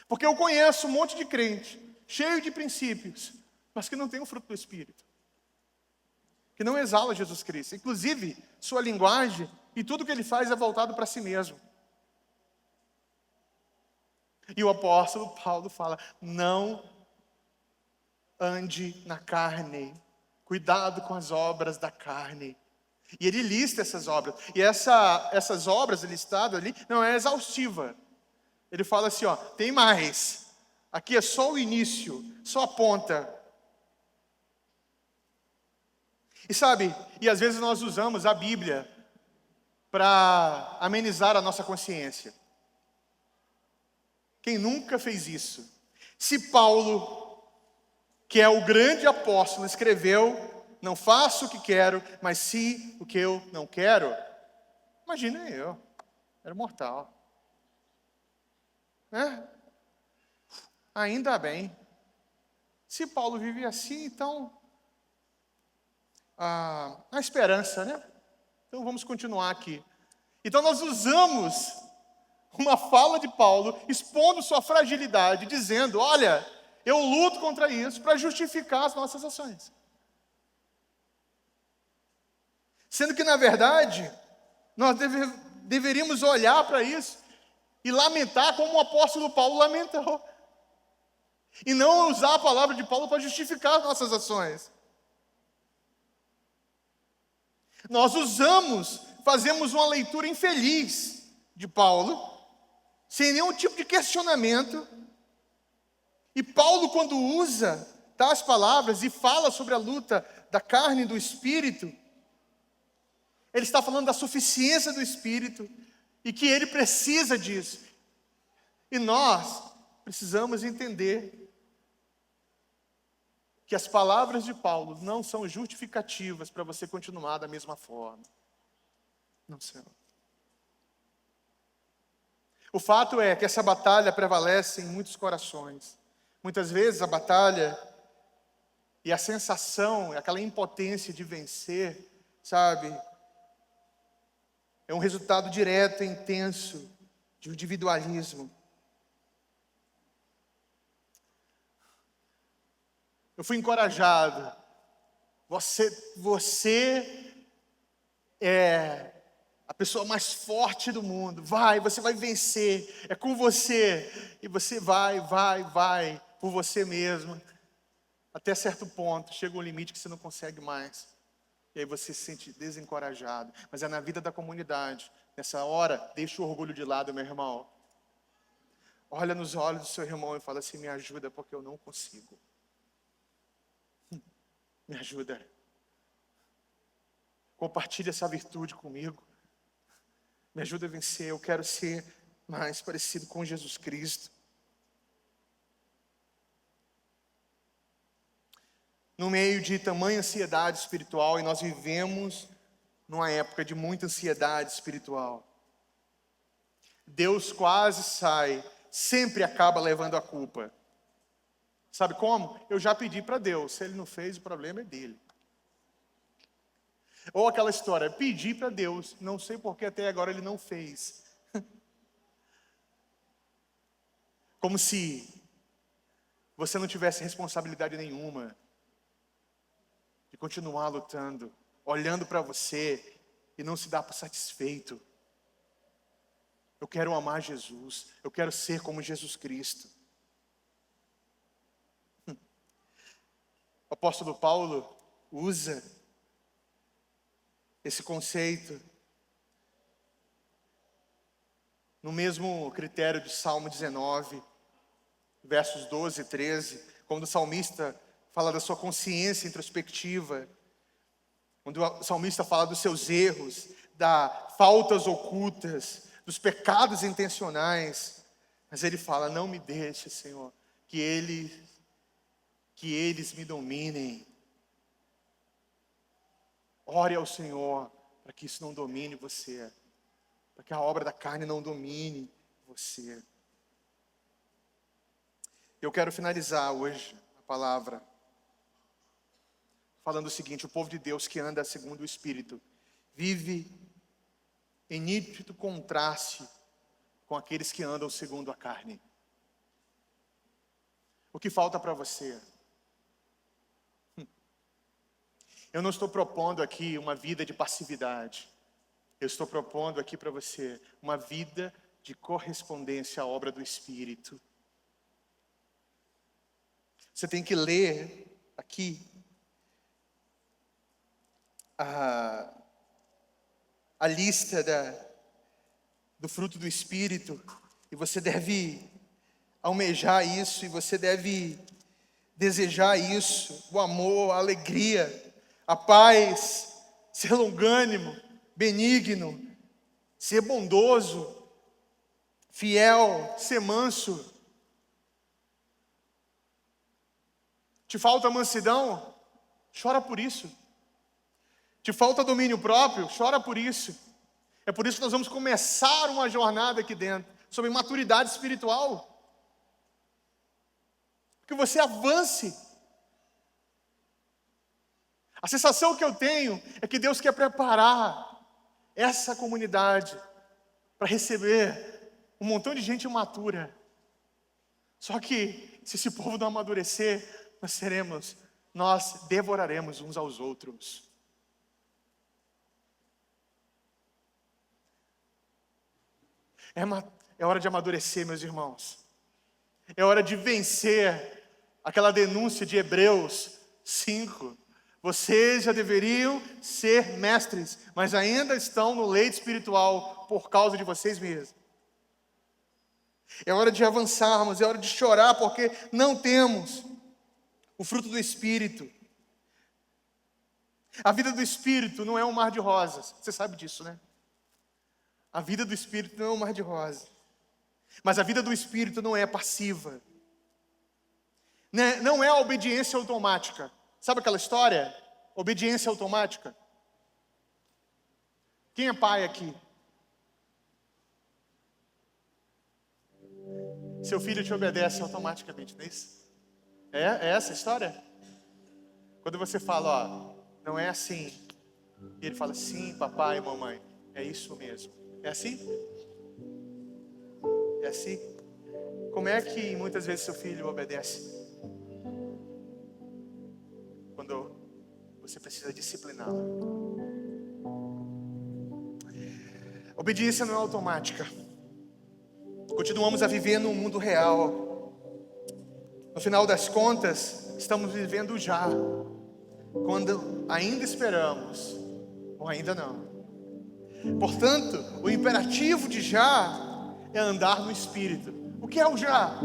B: Porque eu conheço um monte de crente, cheio de princípios, mas que não tem o fruto do Espírito, que não exala Jesus Cristo. Inclusive, sua linguagem e tudo que ele faz é voltado para si mesmo. E o apóstolo Paulo fala, não ande na carne, cuidado com as obras da carne. E ele lista essas obras, e essas obras listadas ali não é exaustiva. Ele fala assim, ó, tem mais, aqui é só o início, só a ponta. E sabe, e às vezes nós usamos a Bíblia para amenizar a nossa consciência. Quem nunca fez isso? Se Paulo, que é o grande apóstolo, escreveu, não faço o que quero, mas sim o que eu não quero, imagina eu, era mortal. Ainda bem. Se Paulo vive assim, então há esperança, né? Então vamos continuar aqui. Então nós usamos uma fala de Paulo, expondo sua fragilidade, dizendo, olha, eu luto contra isso para justificar as nossas ações. Sendo que, na verdade, nós deveríamos olhar para isso e lamentar como o apóstolo Paulo lamentou. E não usar a palavra de Paulo para justificar as nossas ações. Nós fazemos uma leitura infeliz de Paulo, sem nenhum tipo de questionamento. E Paulo, quando usa tais palavras e fala sobre a luta da carne e do Espírito, ele está falando da suficiência do Espírito e que ele precisa disso. E nós precisamos entender que as palavras de Paulo não são justificativas para você continuar da mesma forma. Não são. O fato é que essa batalha prevalece em muitos corações. Muitas vezes a batalha e a sensação, aquela impotência de vencer, sabe, é um resultado direto e intenso de individualismo. Eu fui encorajado. Você é a pessoa mais forte do mundo. Você vai vencer. É com você. E você vai por você mesmo. Até certo ponto, chega um limite que você não consegue mais. E aí você se sente desencorajado. Mas é na vida da comunidade. Nessa hora, deixa o orgulho de lado, meu irmão. Olha nos olhos do seu irmão e fala assim: me ajuda porque eu não consigo. Me ajuda. Compartilhe essa virtude comigo. Me ajuda a vencer. Eu quero ser mais parecido com Jesus Cristo. No meio de tamanha ansiedade espiritual, e nós vivemos numa época de muita ansiedade espiritual, Deus quase sempre acaba levando a culpa. Sabe como? Eu já pedi para Deus, se Ele não fez, o problema é dele. Ou aquela história, pedi para Deus, não sei porque até agora Ele não fez. Como se você não tivesse responsabilidade nenhuma de continuar lutando, olhando para você e não se dar por satisfeito. Eu quero amar Jesus, eu quero ser como Jesus Cristo. O apóstolo Paulo usa esse conceito no mesmo critério de Salmo 19, versos 12 e 13, quando o salmista fala da sua consciência introspectiva, quando o salmista fala dos seus erros, das faltas ocultas, dos pecados intencionais, mas ele fala: não me deixe, Senhor, que eles me dominem. Ore ao Senhor para que isso não domine você, para que a obra da carne não domine você. Eu quero finalizar hoje a palavra falando o seguinte: o povo de Deus que anda segundo o Espírito vive em nítido contraste com aqueles que andam segundo a carne. O que falta para você? Eu não estou propondo aqui uma vida de passividade. Eu estou propondo aqui para você uma vida de correspondência à obra do Espírito. Você tem que ler aqui a lista do fruto do Espírito, e você deve almejar isso, e você deve desejar isso: o amor, a alegria, a paz, ser longânimo, benigno, ser bondoso, fiel, ser manso. Te falta mansidão? Chora por isso. Te falta domínio próprio? Chora por isso. É por isso que nós vamos começar uma jornada aqui dentro sobre maturidade espiritual. Que você avance. A sensação que eu tenho é que Deus quer preparar essa comunidade para receber um montão de gente imatura. Só que se esse povo não amadurecer, nós devoraremos uns aos outros. É hora de amadurecer, meus irmãos. É hora de vencer aquela denúncia de Hebreus 5. Vocês já deveriam ser mestres, mas ainda estão no leite espiritual por causa de vocês mesmos. É hora de avançarmos, é hora de chorar porque não temos o fruto do Espírito. A vida do Espírito não é um mar de rosas. Você sabe disso, né? A vida do Espírito não é um mar de rosas. Mas a vida do Espírito não é passiva. Não é a obediência automática. Sabe aquela história? Obediência automática. Quem é pai aqui? Seu filho te obedece automaticamente, não é isso? É essa a história? Quando você fala, ó, não é assim. E ele fala, sim, papai e mamãe, é isso mesmo. É assim? É assim? Como é que muitas vezes seu filho obedece? você precisa discipliná-la. Obediência não é automática. Continuamos a viver num mundo real. No final das contas, estamos vivendo já, quando ainda esperamos, ou ainda não. Portanto, o imperativo de já é andar no Espírito. O que é o já?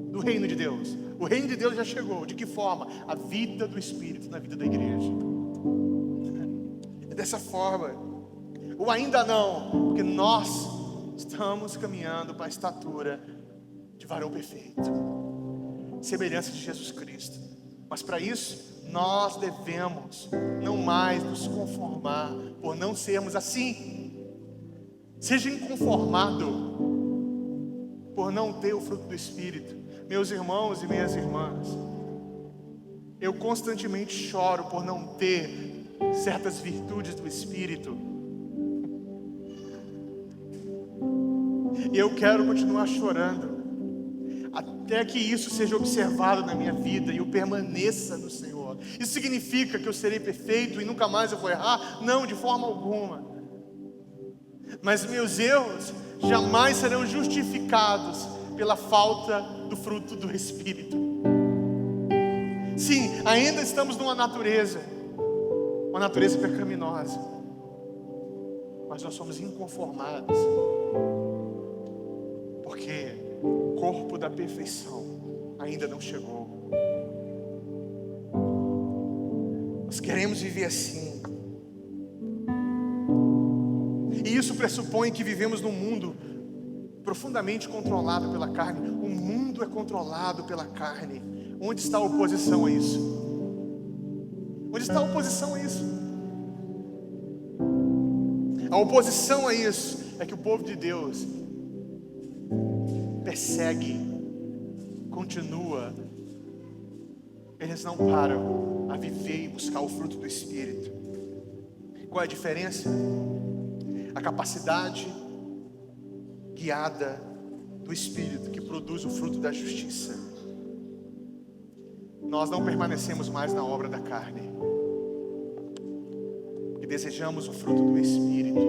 B: Do reino de Deus. O reino de Deus já chegou. De que forma? A vida do Espírito na vida da igreja. É dessa forma. Ou ainda não, porque nós estamos caminhando para a estatura de varão perfeito, semelhança de Jesus Cristo. Mas para isso, nós devemos não mais nos conformar por não sermos assim. Seja inconformado por não ter o fruto do Espírito. Meus irmãos e minhas irmãs, eu constantemente choro por não ter certas virtudes do Espírito. E eu quero continuar chorando até que isso seja observado na minha vida e eu permaneça no Senhor. Isso significa que eu serei perfeito e nunca mais eu vou errar? Não, de forma alguma. Mas meus erros jamais serão justificados pela falta do fruto do Espírito. Sim, ainda estamos numa natureza, uma natureza pecaminosa, mas nós somos inconformados, porque o corpo da perfeição ainda não chegou. Nós queremos viver assim. E isso pressupõe que vivemos num mundo profundamente controlado pela carne. O mundo é controlado pela carne. Onde está a oposição a isso? Onde está a oposição a isso? A oposição a isso é que o povo de Deus persegue, continua. Eles não param a viver e buscar o fruto do Espírito. Qual é a diferença? A capacidade guiada do Espírito que produz o fruto da justiça. Nós não permanecemos mais na obra da carne e desejamos o fruto do Espírito.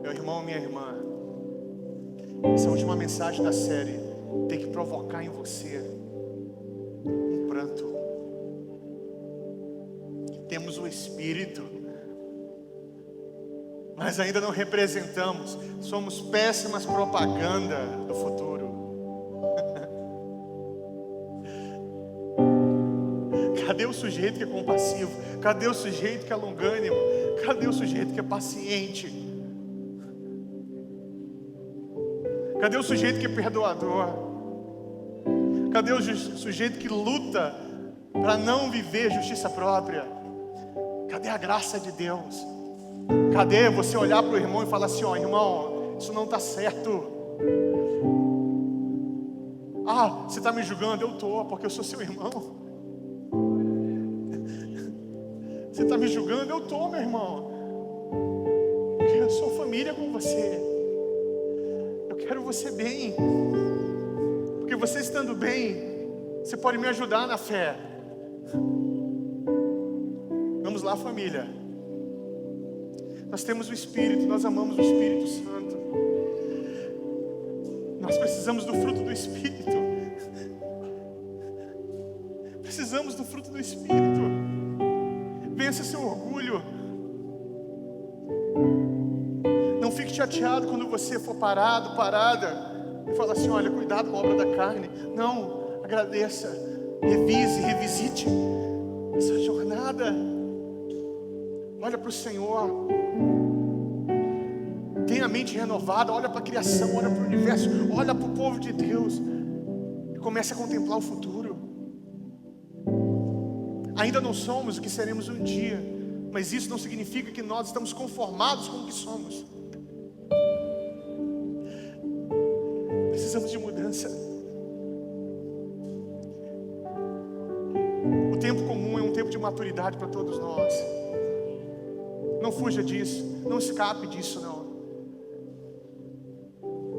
B: Meu irmão, minha irmã, essa é a última mensagem da série tem que provocar em você um pranto. Temos o Espírito, mas ainda não representamos. Somos péssimas propaganda do futuro. Cadê o sujeito que é compassivo? Cadê o sujeito que é longânimo? Cadê o sujeito que é paciente? Cadê o sujeito que é perdoador? Cadê o sujeito que luta para não viver justiça própria? Cadê a graça de Deus? Cadê você olhar para o irmão e falar assim: ó, irmão, isso não está certo. Ah, você está me julgando? Eu estou, porque eu sou seu irmão. Você está me julgando? Eu estou, meu irmão, porque eu sou família com você. Eu quero você bem, porque você estando bem, você pode me ajudar na fé. Vamos lá, família. Nós temos o Espírito, nós amamos o Espírito Santo. Nós precisamos do fruto do Espírito. Precisamos do fruto do Espírito. Vença seu orgulho. Não fique chateado quando você for parado, parada, e fala assim: olha, cuidado com a obra da carne. Não, agradeça, revise, revisite essa jornada. Olha para o Senhor. Tenha a mente renovada, olha para a criação, olha para o universo, olha para o povo de Deus e comece a contemplar o futuro. Ainda não somos o que seremos um dia, mas isso não significa que nós estamos conformados com o que somos. Precisamos de mudança. O tempo comum é um tempo de maturidade para todos nós. Não fuja disso, não escape disso não.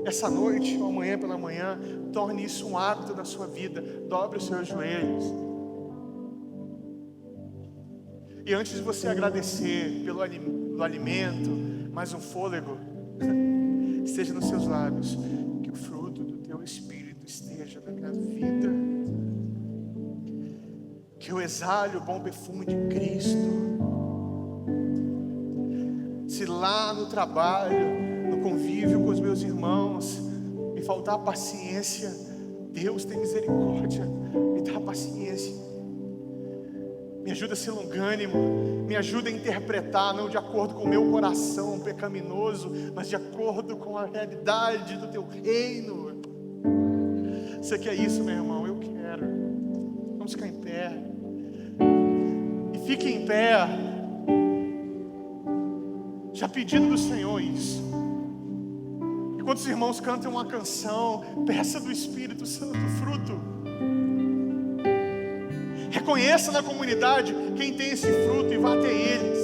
B: Essa noite ou amanhã pela manhã, torne isso um hábito da sua vida. Dobre os seus joelhos E antes de você agradecer pelo alimento, mais um fôlego, esteja nos seus lábios, que o fruto do teu Espírito esteja na minha vida, que eu exale o bom perfume de Cristo. Se lá no trabalho, no convívio com os meus irmãos, me faltar paciência, Deus tem misericórdia, me dá paciência. Me ajuda a ser longânimo, me ajuda a interpretar, não de acordo com o meu coração pecaminoso, mas de acordo com a realidade do teu reino. Você quer isso, meu irmão? Eu quero. Vamos ficar em pé. E fique em pé, já pedindo do Senhor isso. Enquanto os irmãos cantam uma canção, peça do Espírito Santo fruto. Reconheça na comunidade quem tem esse fruto e vá até eles.